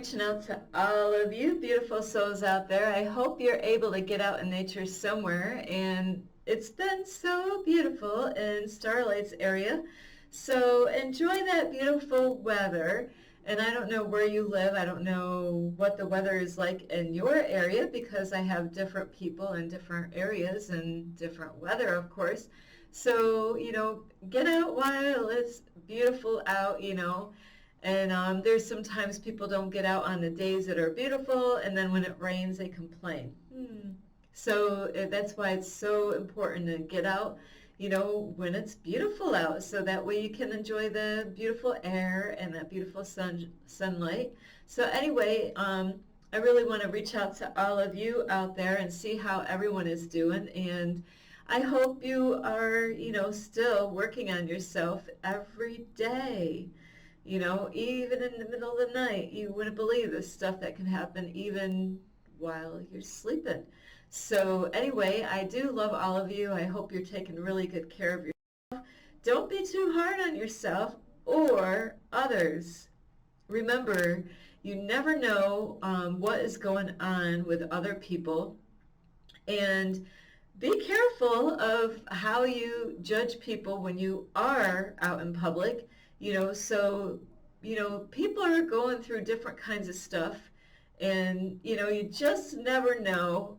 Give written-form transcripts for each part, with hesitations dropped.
reaching out to all of you beautiful souls out there. I hope you're able to get out in nature somewhere, and it's been so beautiful in Starlight's area. So enjoy that beautiful weather. And I don't know where you live. I don't know what the weather is like in your area because I have different people in different areas and different weather, of course. So, get out while it's beautiful out, And there's sometimes people don't get out on the days that are beautiful, and then when it rains, they complain. So that's why it's so important to get out, when it's beautiful out, so that way you can enjoy the beautiful air and that beautiful sunlight. So anyway, I really want to reach out to all of you out there and see how everyone is doing. And I hope you are, still working on yourself every day. Even in the middle of the night, you wouldn't believe the stuff that can happen even while you're sleeping. So anyway, I do love all of you. I hope you're taking really good care of yourself. Don't be too hard on yourself or others. Remember, you never know what is going on with other people. And be careful of how you judge people when you are out in public. People are going through different kinds of stuff, and you just never know.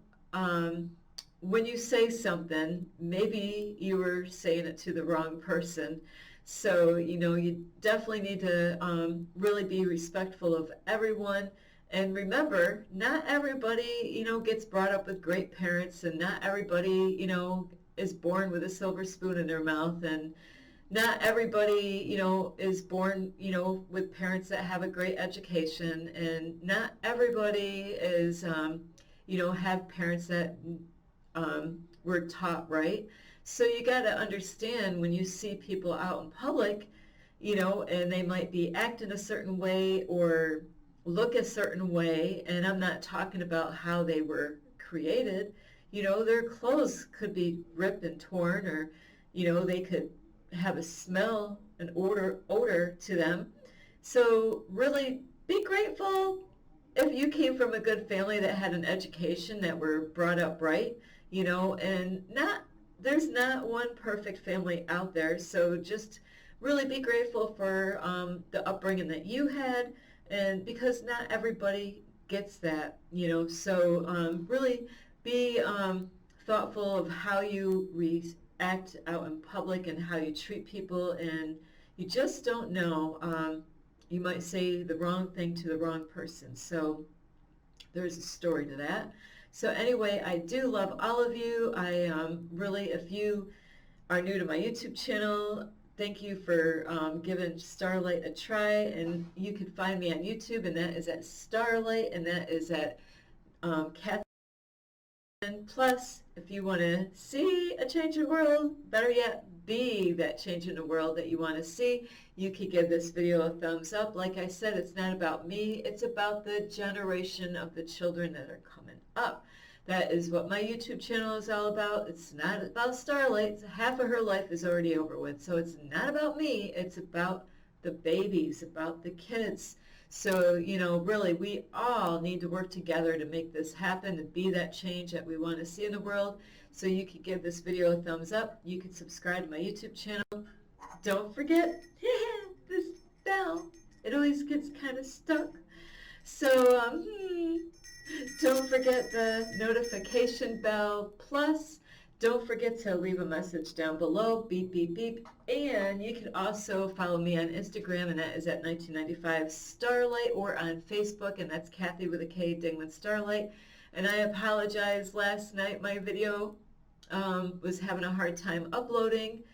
When you say something, maybe you were saying it to the wrong person. So you definitely need to really be respectful of everyone. And remember, not everybody gets brought up with great parents, and not everybody is born with a silver spoon in their mouth, and not everybody, is born, with parents that have a great education, and not everybody is, have parents that were taught right. So you got to understand when you see people out in public, and they might be acting a certain way or look a certain way, and I'm not talking about how they were created. Their clothes could be ripped and torn, or, they could have a smell, an odor to them. So really be grateful if you came from a good family that had an education, that were brought up right, and there's not one perfect family out there. So just really be grateful for the upbringing that you had, and because not everybody gets that, so really be thoughtful of how you act out in public and how you treat people, and you just don't know. You might say the wrong thing to the wrong person. So there's a story to that. So anyway, I do love all of you. I really, if you are new to my YouTube channel, thank you for giving Starlight a try. And you can find me on YouTube, and that is at Starlight, and that is at Kathy. And plus, if you want to see a change in the world, better yet, be that change in the world that you want to see, you could give this video a thumbs up. Like I said, it's not about me, it's about the generation of the children that are coming up. That is what my YouTube channel is all about. It's not about Starlight. Half of her life is already over with. So it's not about me, it's about the babies, about the kids. So, really, we all need to work together to make this happen, to be that change that we want to see in the world. So you could give this video a thumbs up. You could subscribe to my YouTube channel. Don't forget this bell. It always gets kind of stuck. So don't forget the notification bell. Plus, don't forget to leave a message down below, beep, beep, beep. And you can also follow me on Instagram, and that is at 1995 Starlight, or on Facebook, and that's Kathy with a K, Dingman Starlight. And I apologize, last night my video was having a hard time uploading,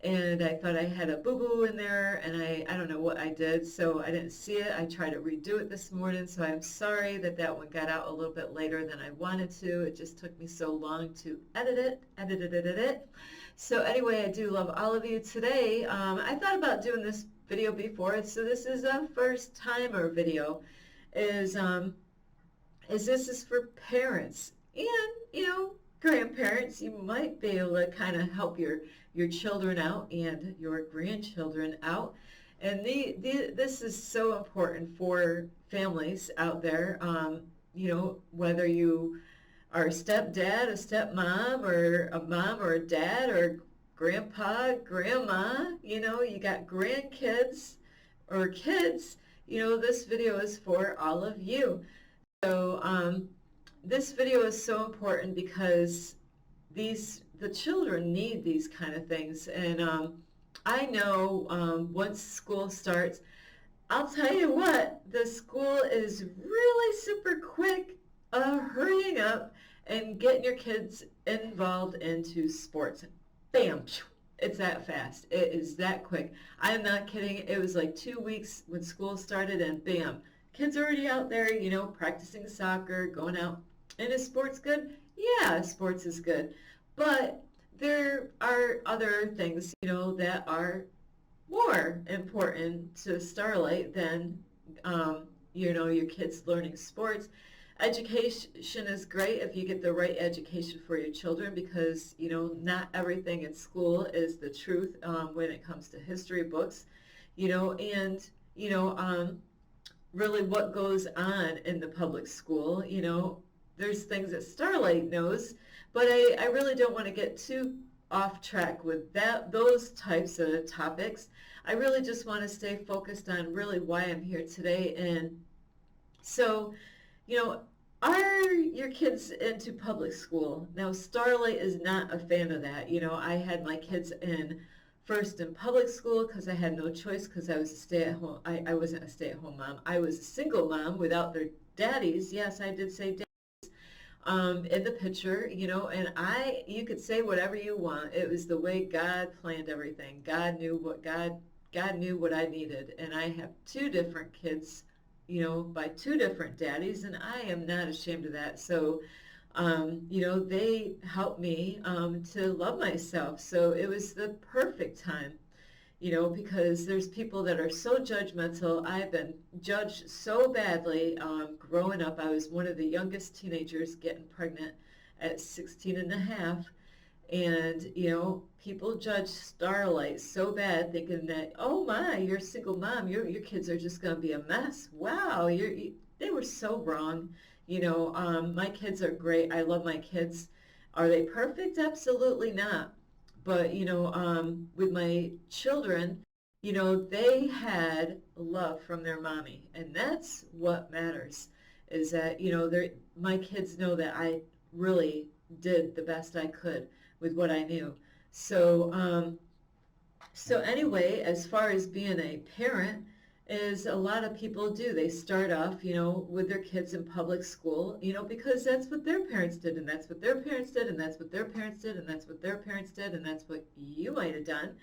and I thought I had a boo-boo in there, and I don't know what I did, so I didn't see it. I tried to redo it this morning, so I'm sorry that that one got out a little bit later than I wanted to. It just took me so long to edit it. So anyway, I do love all of you. Today, I thought about doing this video before, so this is a first-timer video. This is for parents and, grandparents. You might be able to kind of help your children out and your grandchildren out. And this is so important for families out there. Whether you are a stepdad, a stepmom, or a mom or a dad, or grandpa, grandma, you got grandkids or kids, this video is for all of you. So this video is so important because the children need these kind of things. And I know once school starts, I'll tell you what, the school is really super quick hurrying up and getting your kids involved into sports. Bam! It's that fast. It is that quick. I'm not kidding. It was like 2 weeks when school started and bam, kids are already out there, practicing soccer, going out. And is sports good? Yeah, sports is good. But there are other things, that are more important to Starlight than, your kids learning sports. Education is great if you get the right education for your children because, not everything in school is the truth when it comes to history books, and, really what goes on in the public school, there's things that Starlight knows, but I really don't want to get too off track with those types of topics. I really just want to stay focused on really why I'm here today. And so, are your kids into public school? Now, Starlight is not a fan of that. I had my kids first in public school because I had no choice because I was a stay-at-home. I wasn't a stay-at-home mom. I was a single mom without their daddies. Yes, I did say in the picture, and you could say whatever you want. It was the way God planned everything. God knew what I needed. And I have two different kids, by two different daddies, and I am not ashamed of that. So, they helped me to love myself. So it was the perfect time, because there's people that are so judgmental. I've been judged so badly growing up. I was one of the youngest teenagers getting pregnant at 16 and a half. And, people judge Starlight so bad thinking that, oh my, you're a single mom. Your kids are just going to be a mess. Wow, they were so wrong. My kids are great. I love my kids. Are they perfect? Absolutely not. But, with my children, they had love from their mommy. And that's what matters is that, my kids know that I really did the best I could with what I knew. So anyway, as far as being a parent, is a lot of people do. They start off, with their kids in public school, because that's what their parents did, and that's what their parents did, and that's what their parents did, and that's what their parents did, and that's what you might have done,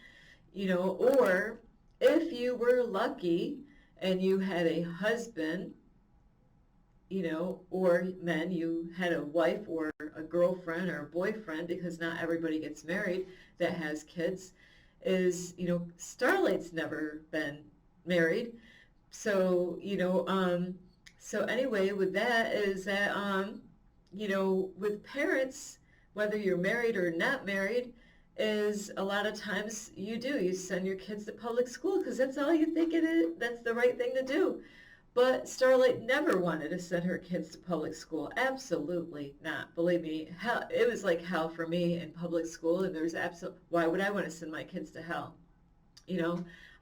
or if you were lucky and you had a husband, or men, you had a wife or a girlfriend or a boyfriend, because not everybody gets married that has kids, Starlight's never been married. So, so anyway, with that is that, with parents, whether you're married or not married, is a lot of times you send your kids to public school because that's all you think it is. That's the right thing to do. But Starlight never wanted to send her kids to public school. Absolutely not. Believe me, hell, it was like hell for me in public school, and why would I want to send my kids to hell?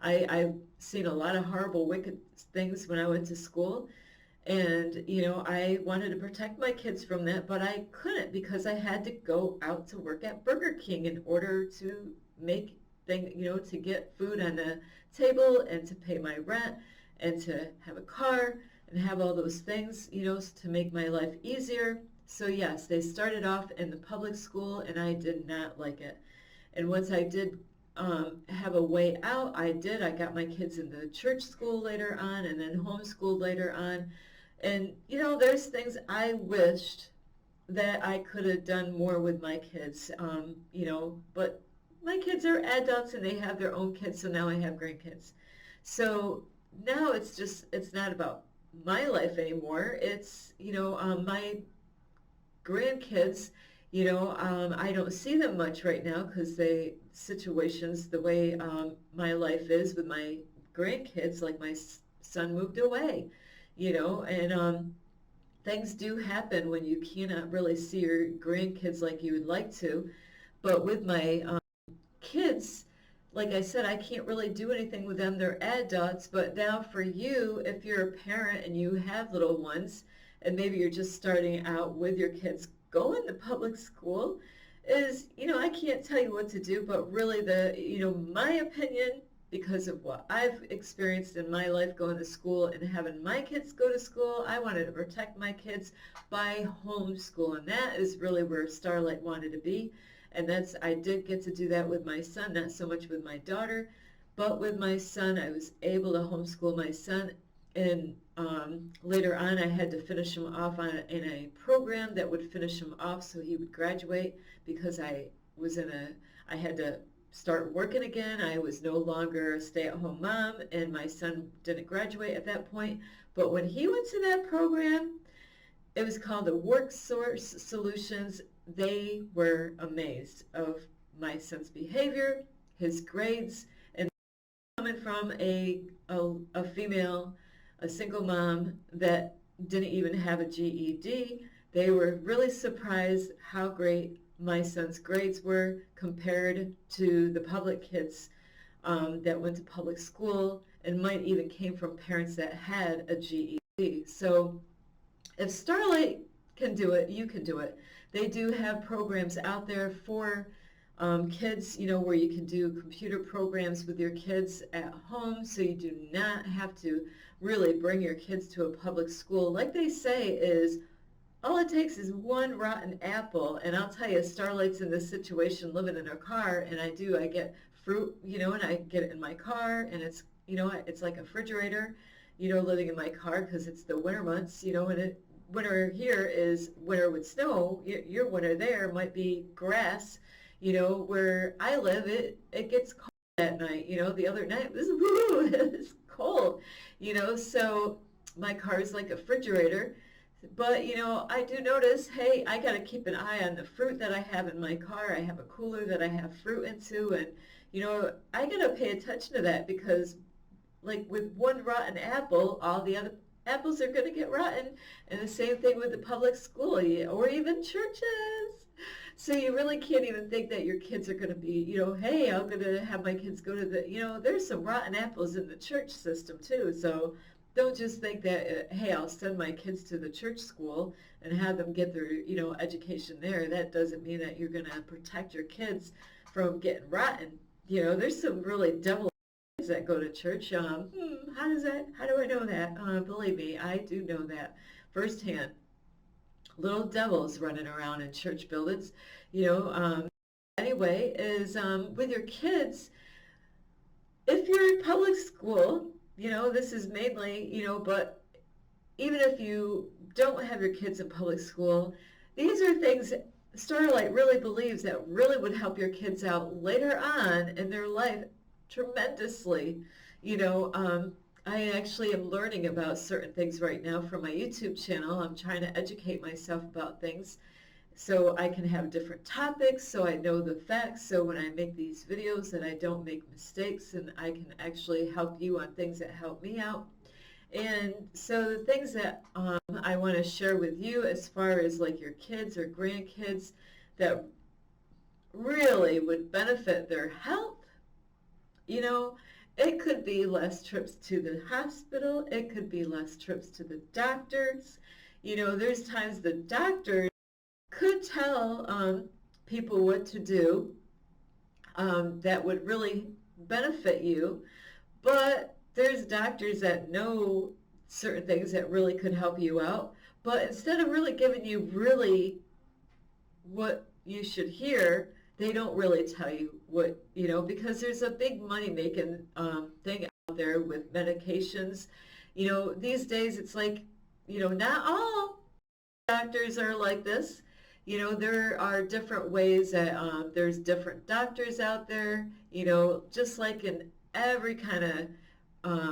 I've seen a lot of horrible, wicked things when I went to school, and, I wanted to protect my kids from that, but I couldn't because I had to go out to work at Burger King in order to make to get food on the table and to pay my rent and to have a car and have all those things, to make my life easier. So yes, they started off in the public school and I did not like it. And once I did have a way out, I got my kids in the church school later on and then homeschooled later on. And, there's things I wished that I could have done more with my kids, but my kids are adults and they have their own kids, so now I have grandkids. So now it's not about my life anymore. It's, my grandkids, I don't see them much right now because the way my life is with my grandkids, like my son moved away, and things do happen when you cannot really see your grandkids like you would like to. But with my kids, like I said, I can't really do anything with them. They're adults. But now for you, if you're a parent and you have little ones, and maybe you're just starting out with your kids, going to public school is, I can't tell you what to do, but really my opinion, because of what I've experienced in my life going to school and having my kids go to school, I wanted to protect my kids by homeschool, and that is really where Starlight wanted to be. And I did get to do that with my son, not so much with my daughter, but with my son, I was able to homeschool my son. And later on, I had to finish him off in a program that would finish him off so he would graduate, because I had to start working again. I was no longer a stay-at-home mom, and my son didn't graduate at that point. But when he went to that program, it was called the WorkSource Solutions. They were amazed of my son's behavior, his grades, and coming from a female, a single mom that didn't even have a GED, they were really surprised how great my son's grades were compared to the public kids that went to public school and might even came from parents that had a GED. So if Starlight can do it, you can do it. They do have programs out there for kids, where you can do computer programs with your kids at home, so you do not have to really bring your kids to a public school. Like they say, is all it takes is one rotten apple. And I'll tell you, Starlight's in this situation living in her car, and I get fruit, and I get it in my car, and it's, it's like a refrigerator, living in my car, because it's the winter months, and winter here is winter with snow. Your winter there might be grass. Where I live, it gets cold at night. The other night it was cold. So my car is like a refrigerator. But I do notice, hey, I got to keep an eye on the fruit that I have in my car. I have a cooler that I have fruit into, and I got to pay attention to that, because like with one rotten apple, all the other apples are going to get rotten. And the same thing with the public school or even churches. So you really can't even think that your kids are going to be, hey, I'm going to have my kids go to there's some rotten apples in the church system too. So don't just think that, hey, I'll send my kids to the church school and have them get their, education there. That doesn't mean that you're going to protect your kids from getting rotten. There's some really devil that go to church. How do I know that? Believe me, I do know that firsthand. Little devils running around in church buildings. Anyway, is with your kids, if you're in public school, this is mainly, but even if you don't have your kids in public school, these are things Starlight really believes that really would help your kids out later on in their life tremendously. I actually am learning about certain things right now from my YouTube channel. I'm trying to educate myself about things so I can have different topics, so I know the facts, so when I make these videos that I don't make mistakes, and I can actually help you on things that help me out. And so the things that I want to share with you as far as like your kids or grandkids that really would benefit their health, it could be less trips to the hospital. It could be less trips to the doctors. There's times the doctors could tell people what to do that would really benefit you. But there's doctors that know certain things that really could help you out. But instead of really giving you really what you should hear, they don't really tell you what, because there's a big money-making thing out there with medications. These days it's like, not all doctors are like this. There are different ways that there's different doctors out there, just like in every kind of,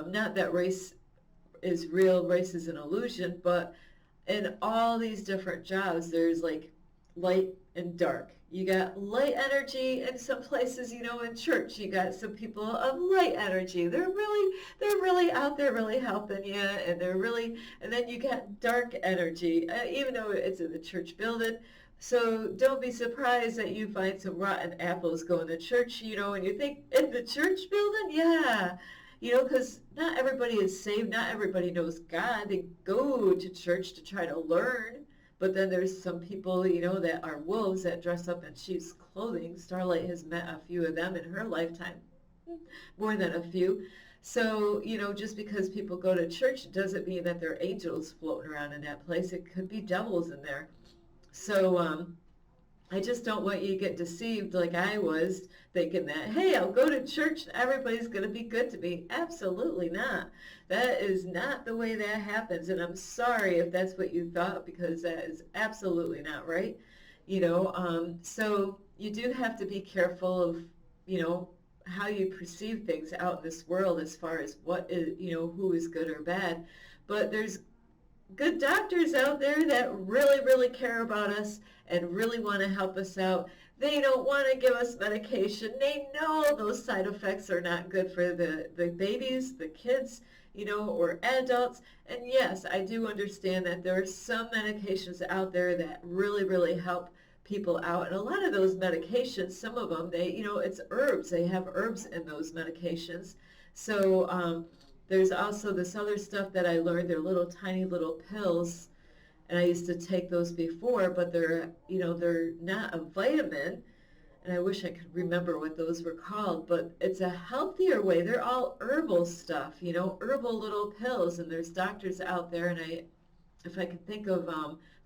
not that race is real, race is an illusion, but in all these different jobs, there's like light and dark. You got light energy in some places, you know, in church. You got some people of light energy. They're really out there really helping you, and and then you got dark energy, even though it's in the church building. So don't be surprised that you find some rotten apples going to church, you know, and you think, in the church building? Yeah. You know, because not everybody is saved. Not everybody knows God. They go to church to try to learn. But then there's some people, you know, that are wolves that dress up in sheep's clothing. Starlight has met a few of them in her lifetime, more than a few. So, you know, just because people go to church doesn't mean that there are angels floating around in that place. It could be devils in there. So, I just don't want you to get deceived like I was, thinking that, hey, I'll go to church and everybody's going to be good to me. Absolutely not. That is not the way that happens. And I'm sorry if that's what you thought, because that is absolutely not right. You know, so you do have to be careful of, you know, how you perceive things out in this world as far as what is, you know, who is good or bad. But there's good doctors out there that really, really care about us and really want to help us out. They don't want to give us medication. They know those side effects are not good for the babies, the kids, you know, or adults. And yes, I do understand that there are some medications out there that really, really help people out. And a lot of those medications, some of them, they, you know, it's herbs. They have herbs in those medications. So, there's also this other stuff that I learned. They're little tiny little pills, and I used to take those before, but they're, you know, they're not a vitamin, and I wish I could remember what those were called, but it's a healthier way. They're all herbal stuff, you know, herbal little pills, and there's doctors out there, and if I can think of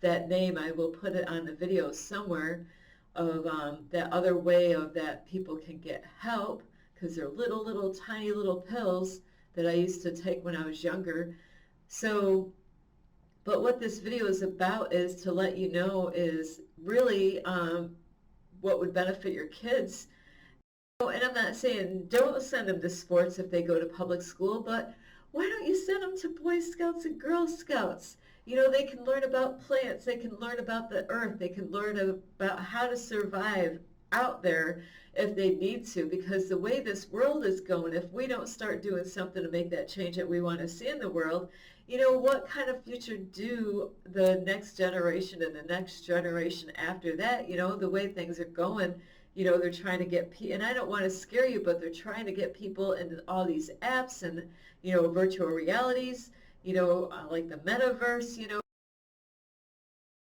that name, I will put it on the video somewhere, of that other way of that people can get help, because they're little tiny little pills that I used to take when I was younger. So, but what this video is about is to let you know is really what would benefit your kids. Oh, and I'm not saying don't send them to sports if they go to public school, but why don't you send them to Boy Scouts and Girl Scouts? You know, they can learn about plants, they can learn about the earth, they can learn about how to survive out there if they need to, because the way this world is going, if we don't start doing something to make that change that we want to see in the world, you know, what kind of future do the next generation and the next generation after that, you know, the way things are going, you know, they're trying to get, and I don't want to scare you, but they're trying to get people into all these apps and, you know, virtual realities, you know, like the metaverse, you know,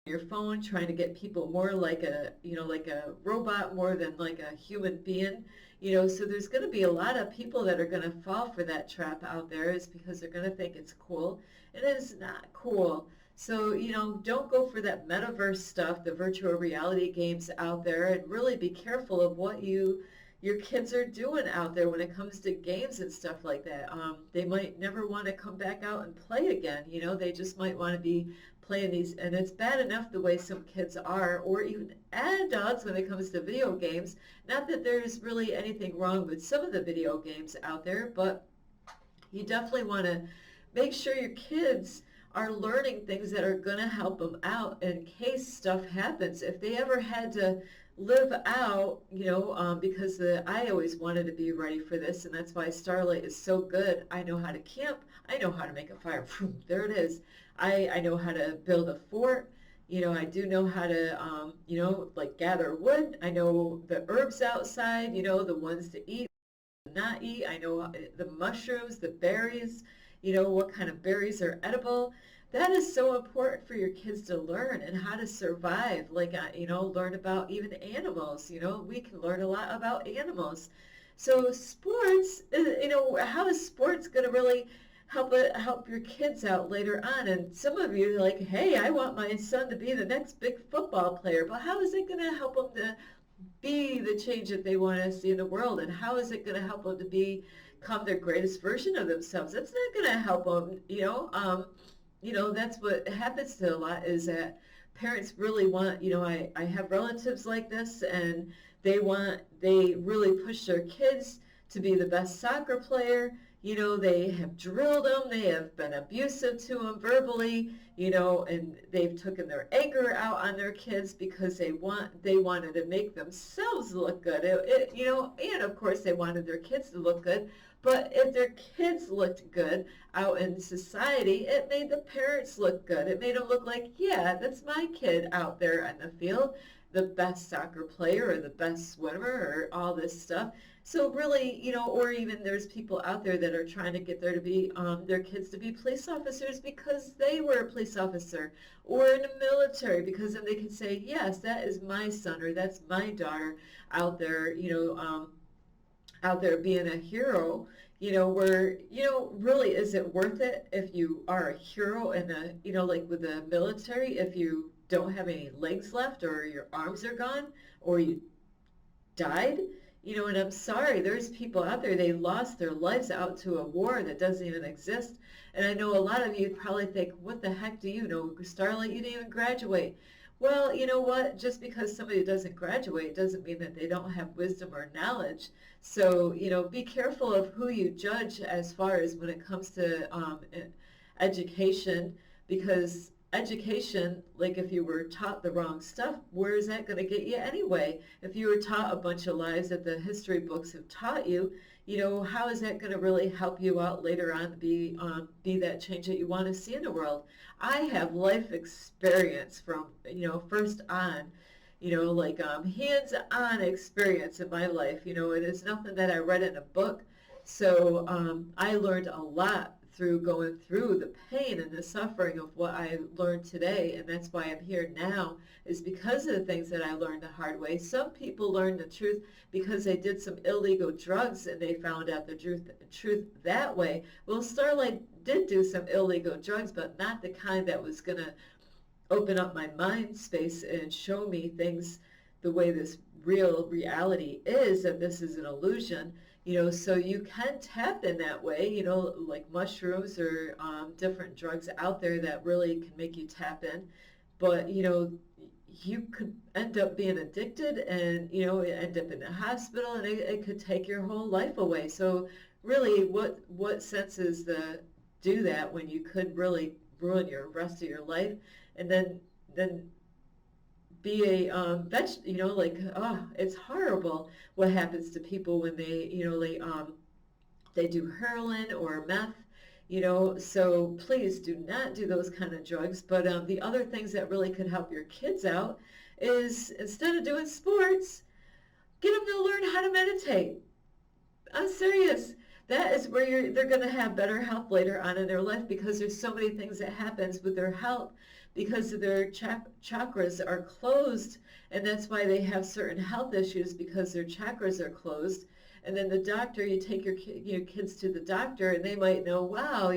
your phone, trying to get people more like a, you know, like a robot more than like a human being, you know. So there's going to be a lot of people that are going to fall for that trap out there, is because they're going to think it's cool. It is not cool. So, you know, don't go for that metaverse stuff, the virtual reality games out there, and really be careful of what your kids are doing out there when it comes to games and stuff like that. They might never want to come back out and play again. You know, they just might want to be playing these, and it's bad enough the way some kids are, or even adults, when it comes to video games. Not that there's really anything wrong with some of the video games out there, but you definitely want to make sure your kids are learning things that are going to help them out in case stuff happens. If they ever had to live out, you know, because I always wanted to be ready for this, and that's why Starlight is so good. I know how to camp. I know how to make a fire. There it is. I know how to build a fort. You know, I do know how to, you know, like gather wood. I know the herbs outside, you know, the ones to eat, not eat. I know the mushrooms, the berries, you know, what kind of berries are edible. That is so important for your kids to learn, and how to survive. Like, you know, learn about even animals. You know, we can learn a lot about animals. So sports, you know, how is sports going to really help your kids out later on? And some of you are like, hey, I want my son to be the next big football player, but how is it going to help them to be the change that they want to see in the world? And how is it going to help them to become their greatest version of themselves? That's not going to help them, you know. You know, that's what happens to a lot, is that parents really want, you know, I have relatives like this, and they really push their kids to be the best soccer player, They have drilled them, they have been abusive to them verbally, and they've taken their anger out on their kids because they wanted to make themselves look good. And of course they wanted their kids to look good. But if their kids looked good out in society, it made the parents look good. It made them look like, yeah, that's my kid out there in the field, the best soccer player or the best swimmer or all this stuff. So really, or even there's people out there that are trying to get their kids to be police officers because they were a police officer, or in the military, because then they can say, yes, that is my son or that's my daughter out there, out there being a hero, where, really, is it worth it if you are a hero in like with the military, if you don't have any legs left or your arms are gone or you died? And I'm sorry, there's people out there, they lost their lives out to a war that doesn't even exist. And I know a lot of you probably think, what the heck do you know? Starlight, you didn't even graduate. Well, you know what? Just because somebody doesn't graduate doesn't mean that they don't have wisdom or knowledge. So, be careful of who you judge as far as when it comes to education, because education, like if you were taught the wrong stuff, where is that going to get you anyway? If you were taught a bunch of lies that the history books have taught you, how is that going to really help you out later on to be that change that you want to see in the world? I have life experience from, first on, like hands-on experience in my life. It is nothing that I read in a book. So I learned a lot through going through the pain and the suffering of what I learned today, and that's why I'm here now, is because of the things that I learned the hard way. Some people learn the truth because they did some illegal drugs and they found out the truth that way. Well, Starlight did do some illegal drugs, but not the kind that was going to open up my mind space and show me things the way this real reality is, and this is an illusion. So you can tap in that way, like mushrooms or different drugs out there that really can make you tap in. But, you could end up being addicted and, end up in the hospital, and it could take your whole life away. So really, what sense is to do that when you could really ruin your rest of your life and then be a it's horrible what happens to people when they do heroin or meth, so please do not do those kind of drugs. But the other things that really could help your kids out is, instead of doing sports, get them to learn how to meditate. I'm serious. That is where they're going to have better health later on in their life, because there's so many things that happens with their health because of their chakras are closed, and that's why they have certain health issues, because their chakras are closed. And then the doctor, you take your kids to the doctor, and they might know, wow,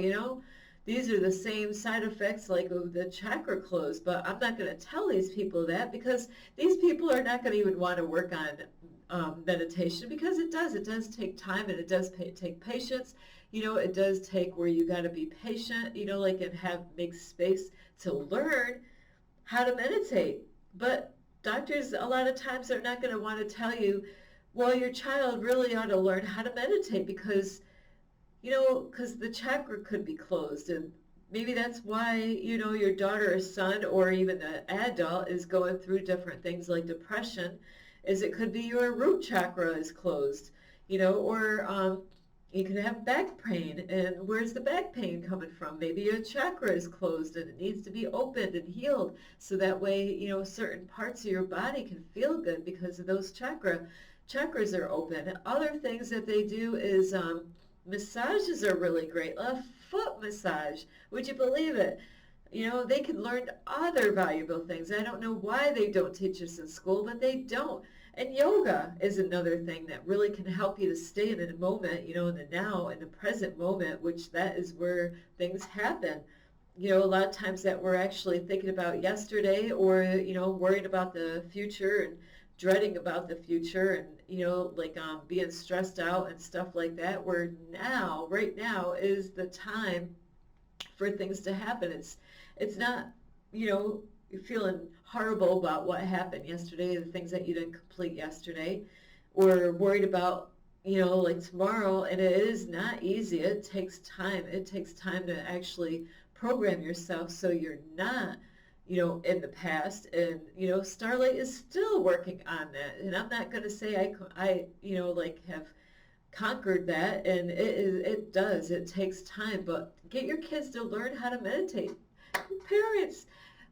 these are the same side effects like of the chakra closed. But I'm not going to tell these people that, because these people are not going to even want to work on meditation, because it does take time, and it does take patience. It does take where you got to be patient, and make space to learn how to meditate. But doctors a lot of times are not going to want to tell you, well, your child really ought to learn how to meditate, because the chakra could be closed, and maybe that's why your daughter or son or even an adult is going through different things like depression, is it could be your root chakra is closed, or you can have back pain, and where's the back pain coming from? Maybe your chakra is closed and it needs to be opened and healed, so that way, certain parts of your body can feel good because of those chakras are open. And other things that they do is massages are really great. A foot massage, would you believe it? They can learn other valuable things. I don't know why they don't teach us in school, but they don't. And yoga is another thing that really can help you to stay in the moment, in the now, in the present moment, which that is where things happen. A lot of times that we're actually thinking about yesterday, or, worried about the future and dreading about the future, and, being stressed out and stuff like that, where right now is the time for things to happen. It's not, you're feeling horrible about what happened yesterday, the things that you didn't complete yesterday, or worried about like tomorrow, and it is not easy. It takes time. It takes time to actually program yourself so you're not, in the past. And, Starlight is still working on that. And I'm not going to say have conquered that. And it does. It takes time. But get your kids to learn how to meditate. Parents,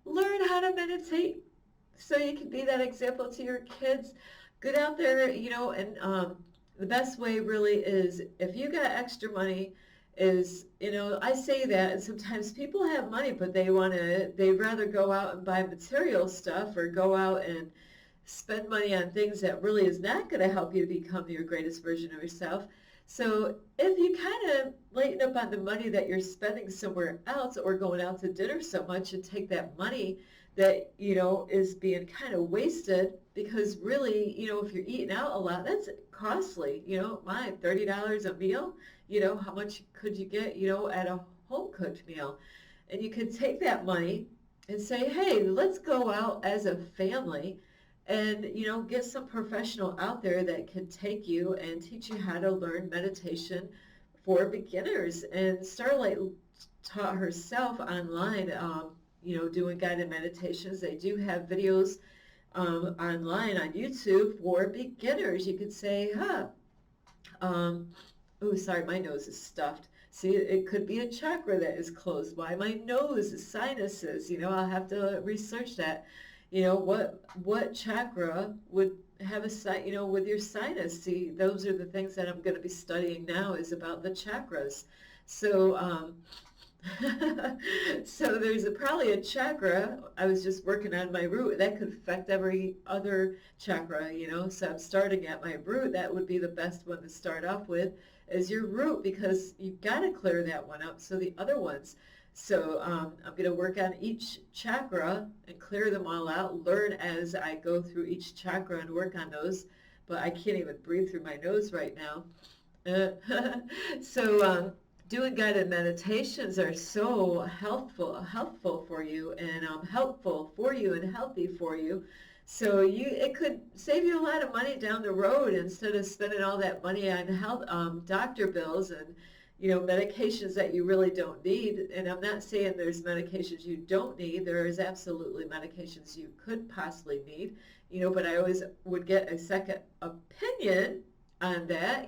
learn how to meditate so you can be that example to your kids. Get out there, and the best way really is if you got extra money is, I say that, and sometimes people have money, but they'd rather go out and buy material stuff or go out and spend money on things that really is not going to help you to become your greatest version of yourself. So if you kind of lighten up on the money that you're spending somewhere else or going out to dinner so much and take that money that, is being kind of wasted because really, if you're eating out a lot, that's costly. My $30 a meal, how much could you get, at a home cooked meal? And you could take that money and say, hey, let's go out as a family and, get some professional out there that can take you and teach you how to learn meditation for beginners. And Starlight taught herself online, doing guided meditations. They do have videos online on YouTube for beginners. You could say, oh, sorry, my nose is stuffed. See, it could be a chakra that is closed. Why my nose is sinuses? I'll have to research that. What chakra would have with your sinus? See, those are the things that I'm going to be studying now is about the chakras. So, so there's probably a chakra. I was just working on my root that could affect every other chakra, so I'm starting at my root. That would be the best one to start off with is your root because you've got to clear that one up so the other ones. So I'm going to work on each chakra and clear them all out, learn as I go through each chakra and work on those, but I can't even breathe through my nose right now. So doing guided meditations are so helpful for you and helpful for you and healthy for you. So it could save you a lot of money down the road instead of spending all that money on health doctor bills and medications that you really don't need. And I'm not saying there's medications you don't need. There is absolutely medications you could possibly need, but I always would get a second opinion on that,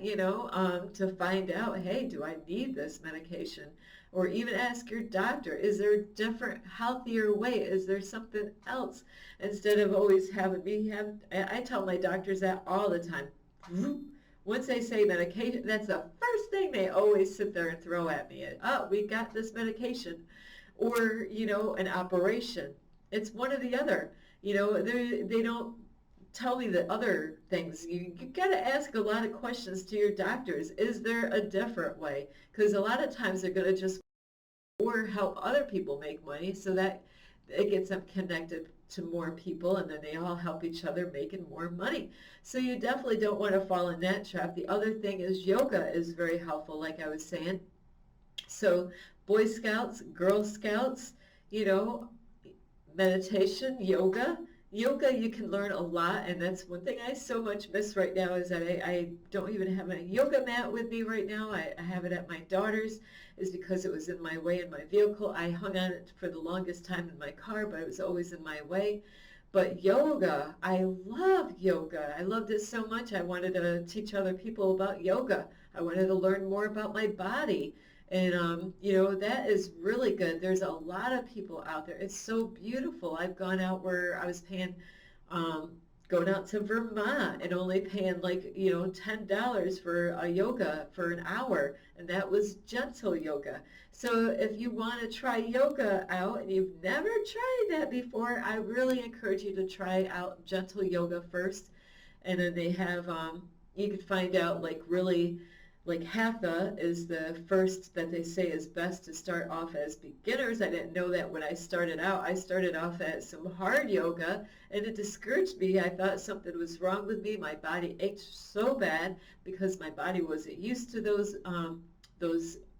to find out, hey, do I need this medication? Or even ask your doctor, is there a different, healthier way? Is there something else? Instead of always having me have, I tell my doctors that all the time. Once they say medication, that's the first thing they always sit there and throw at me. Oh, we got this medication. Or, an operation. It's one or the other. They don't tell me the other things. You got to ask a lot of questions to your doctors. Is there a different way? Because a lot of times they're going to just or help other people make money so that it gets them connected to more people and then they all help each other making more money. So you definitely don't want to fall in that trap. The other thing is yoga is very helpful, like I was saying. So Boy Scouts, Girl Scouts, meditation, yoga. Yoga, you can learn a lot, and that's one thing I so much miss right now is that I don't even have a yoga mat with me right now. I have it at my daughter's, is because it was in my way in my vehicle. I hung on it for the longest time in my car, but it was always in my way. But yoga, I love yoga. I loved it so much. I wanted to teach other people about yoga. I wanted to learn more about my body. And, that is really good. There's a lot of people out there. It's so beautiful. I've gone out where I was paying, going out to Vermont and only paying like, $10 for a yoga for an hour. And that was gentle yoga. So if you want to try yoga out and you've never tried that before, I really encourage you to try out gentle yoga first. And then they have, you can find out like Hatha is the first that they say is best to start off as beginners. I didn't know that when I started out. I started off at some hard yoga and it discouraged me. I thought something was wrong with me. My body ached so bad because my body wasn't used to those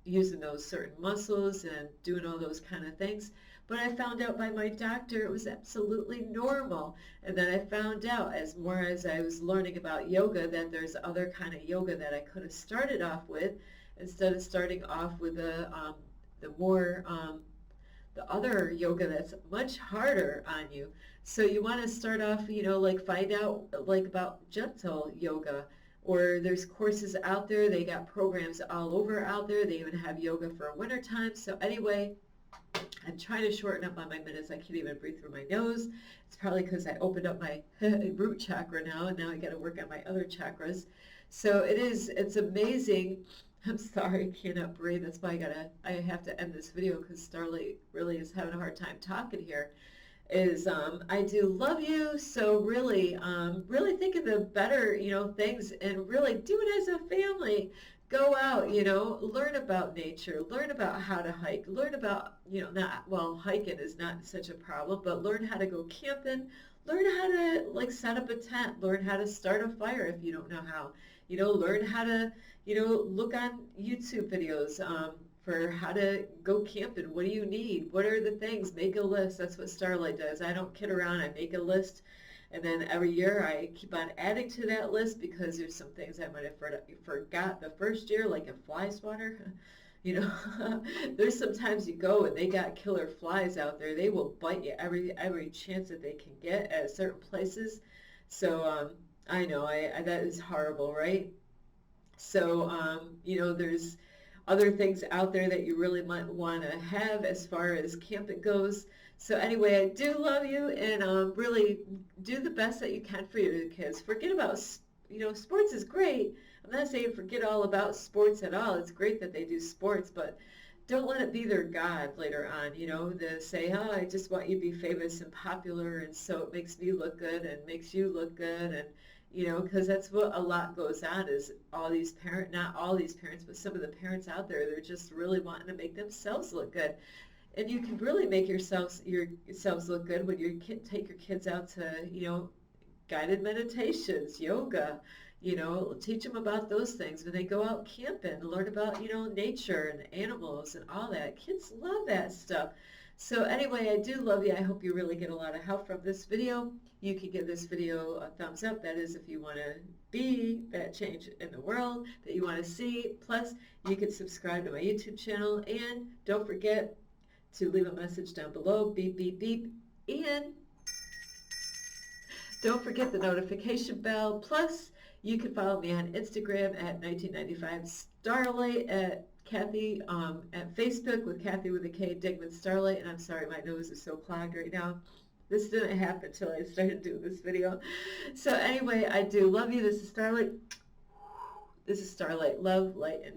using those certain muscles and doing all those kind of things. But I found out by my doctor it was absolutely normal. And then I found out as more as I was learning about yoga that there's other kind of yoga that I could have started off with instead of starting off with the more the other yoga that's much harder on you. So you want to start off, like find out like about gentle yoga, or there's courses out there. They got programs all over out there. They even have yoga for winter time. So anyway, I'm trying to shorten up on my minutes. I can't even breathe through my nose. It's probably because I opened up my root chakra now, and now I got to work on my other chakras. So it's amazing. I'm sorry, I cannot breathe. That's why I have to end this video because Starlight really is having a hard time talking here. I do love you. So really, really think of the better, things, and really do it as a family. Go out, learn about nature, learn about how to hike, learn about, hiking is not such a problem, but learn how to go camping, learn how to like set up a tent, learn how to start a fire if you don't know how, learn how to, look on YouTube videos, for how to go camping. What do you need? What are the things? Make a list. That's what Starlight does. I don't kid around. I make a list, and then every year I keep on adding to that list because there's some things I might have forgot the first year, like a fly swatter. There's sometimes you go and they got killer flies out there. They will bite you every chance that they can get at certain places. So I know that is horrible, right? So there's other things out there that you really might want to have as far as camping goes. So anyway, I do love you, and really do the best that you can for your kids. Forget about, sports is great. I'm not saying forget all about sports at all. It's great that they do sports, but don't let it be their God later on, to say, oh, I just want you to be famous and popular, and so it makes me look good and makes you look good, and because that's what a lot goes on is not all these parents, but some of the parents out there, they're just really wanting to make themselves look good. And you can really make yourselves look good when you take your kids out to, guided meditations, yoga, teach them about those things. When they go out camping, learn about, nature and animals and all that. Kids love that stuff. So anyway, I do love you. I hope you really get a lot of help from this video. You can give this video a thumbs up. That is if you want to be that change in the world that you want to see. Plus, you can subscribe to my YouTube channel. And don't forget to leave a message down below. Beep, beep, beep. And don't forget the notification bell. Plus, you can follow me on Instagram at 1995 Starlight, at Kathy, at Facebook with Kathy with a K, Digman Starlight. And I'm sorry, my nose is so clogged right now. This didn't happen until I started doing this video. So anyway, I do love you. This is Starlight. This is Starlight. Love, light, and